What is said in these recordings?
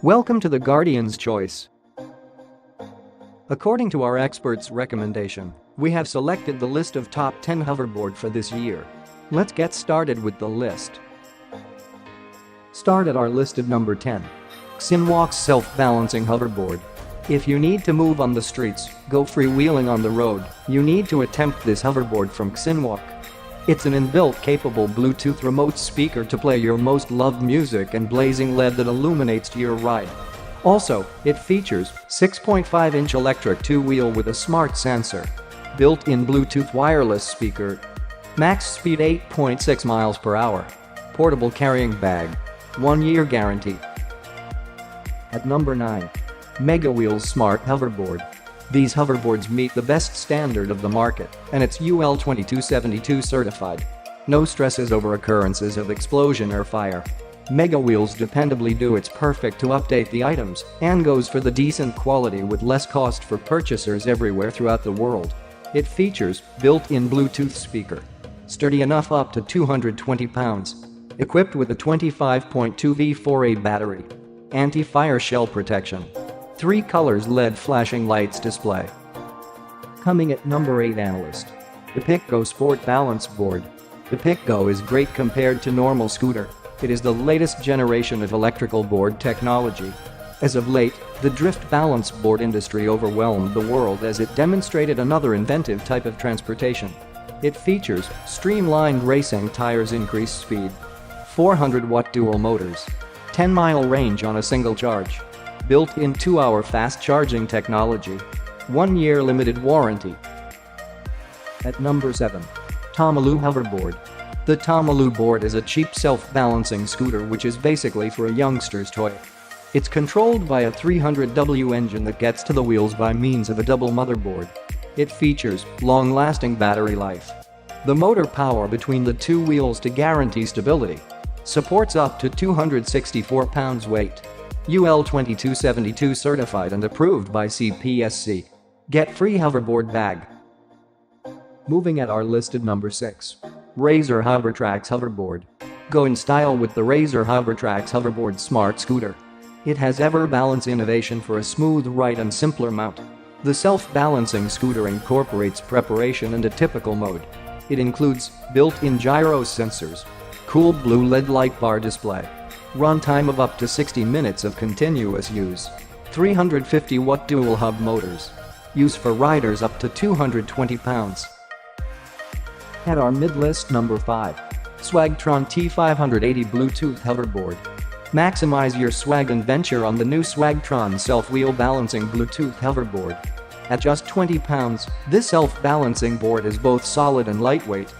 Welcome to the Guardian's Choice. According to our experts' recommendation, we have selected the list of top 10 hoverboard for this year. Let's get started with the list. Start at our list at number 10. CXInWalk's self-balancing hoverboard. If you need to move on the streets, go freewheeling on the road, you need to attempt this hoverboard from CXInWalk. It's an inbuilt capable Bluetooth remote speaker to play your most loved music and blazing LED that illuminates your ride. Also, it features 6.5-inch electric two-wheel with a smart sensor, built-in Bluetooth wireless speaker, max speed 8.6 miles per hour, portable carrying bag, 1-year guarantee. At number 9. MEGAWHEELS Smart Hoverboard. These hoverboards meet the best standard of the market, and it's UL 2272 certified. No stresses over occurrences of explosion or fire. MEGAWHEELS dependably do its perfect to update the items and goes for the decent quality with less cost for purchasers everywhere throughout the world. It features built-in Bluetooth speaker, sturdy enough up to 220 pounds, equipped with a 25.2 V4A battery, anti-fire shell protection, 3 colors LED flashing lights display. Coming at number 8 analyst. The PickGo Sport Balance Board. The PickGo is great compared to normal scooter. It is the latest generation of electrical board technology. As of late, the drift balance board industry overwhelmed the world as it demonstrated another inventive type of transportation. It features streamlined racing tires, increased speed, 400-watt dual motors, 10-mile range on a single charge, built-in 2-hour fast charging technology, 1-year limited warranty. At number 7. TOMOLOO Hoverboard. The TOMOLOO board is a cheap self-balancing scooter which is basically for a youngster's toy. It's controlled by a 300W engine that gets to the wheels by means of a double motherboard. It features long-lasting battery life, the motor power between the two wheels to guarantee stability, supports up to 264 pounds weight, UL 2272 certified and approved by CPSC. Get free hoverboard bag. Moving at our list at number 6. Razor Hovertrax Hoverboard. Go in style with the Razor Hovertrax Hoverboard Smart Scooter. It has EverBalance innovation for a smooth ride and simpler mount. The self-balancing scooter incorporates preparation and a typical mode. It includes built-in gyro sensors, cool blue LED light bar display, run time of up to 60 minutes of continuous use, 350-watt dual hub motors, use for riders up to 220 pounds. At our mid-list number 5. Swagtron T580 Bluetooth Hoverboard. Maximize your swag and venture on the new Swagtron self-wheel balancing Bluetooth hoverboard. At just 20 pounds, this self-balancing board is both solid and lightweight.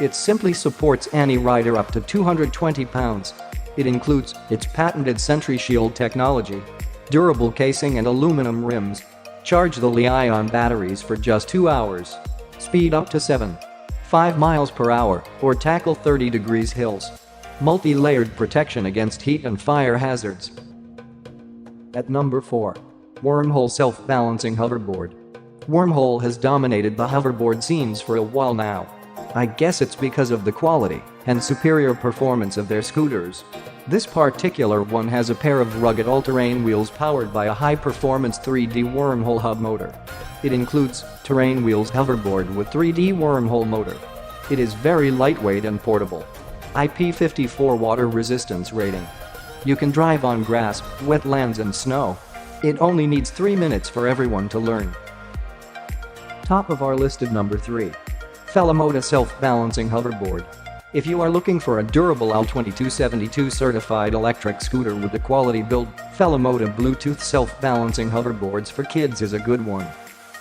It simply supports any rider up to 220 pounds. It includes its patented Sentry Shield technology, durable casing and aluminum rims. Charge the Li-ion batteries for just 2 hours. Speed up to 7.5 miles per hour or tackle 30 degrees hills. Multi-layered protection against heat and fire hazards. At number 4. Wormhole Self-Balancing Hoverboard. Wormhole has dominated the hoverboard scenes for a while now. I guess it's because of the quality and superior performance of their scooters. This particular one has a pair of rugged all-terrain wheels powered by a high-performance 3D Wormhole hub motor. It includes terrain wheels hoverboard with 3D Wormhole motor. It is very lightweight and portable. IP54 water resistance rating. You can drive on grass, wetlands and snow. It only needs 3 minutes for everyone to learn. Top of our list at number 3. Felimoda Self-Balancing Hoverboard. If you are looking for a durable UL 2272 certified electric scooter with a quality build, Felimoda Bluetooth Self-Balancing Hoverboards for kids is a good one.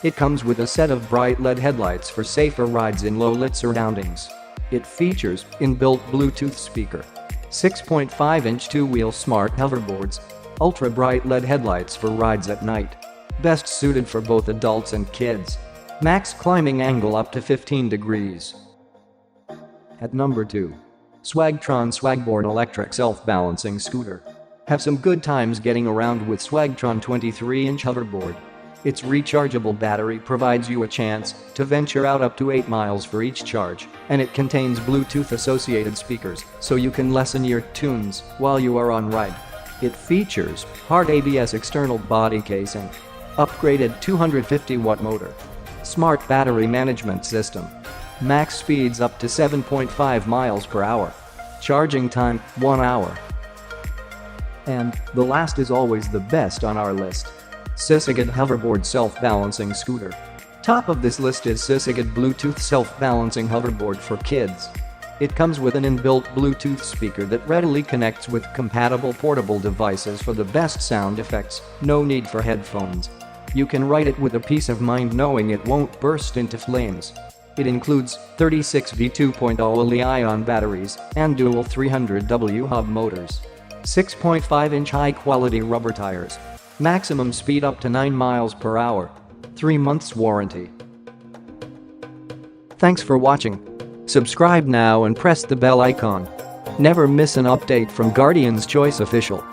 It comes with a set of bright LED headlights for safer rides in low-lit surroundings. It features inbuilt Bluetooth speaker, 6.5-inch two-wheel smart hoverboards, ultra-bright LED headlights for rides at night. Best suited for both adults and kids. Max climbing angle up to 15 degrees. At number 2. Swagtron Swagboard Electric Self-Balancing Scooter. Have some good times getting around with Swagtron 23-inch hoverboard. Its rechargeable battery provides you a chance to venture out up to 8 miles for each charge, and it contains Bluetooth associated speakers, so you can listen your tunes while you are on ride. It features hard ABS external body casing, upgraded 250-watt motor, smart battery management system, max speeds up to 7.5 miles per hour, charging time 1 hour. And the last is always the best on our list. SISIGAD Hoverboard Self-Balancing Scooter. Top of this list is SISIGAD Bluetooth Self-Balancing Hoverboard for kids. It comes with an inbuilt Bluetooth speaker that readily connects with compatible portable devices for the best sound effects, no need for headphones. You can ride it with a peace of mind knowing it won't burst into flames. It includes 36 V2.0 Li-ion batteries and dual 300W hub motors. 6.5-inch high-quality rubber tires. Maximum speed up to 9 miles per hour. 3 months warranty. Thanks for watching. Subscribe now and press the bell icon. Never miss an update from Guardian's Choice Official.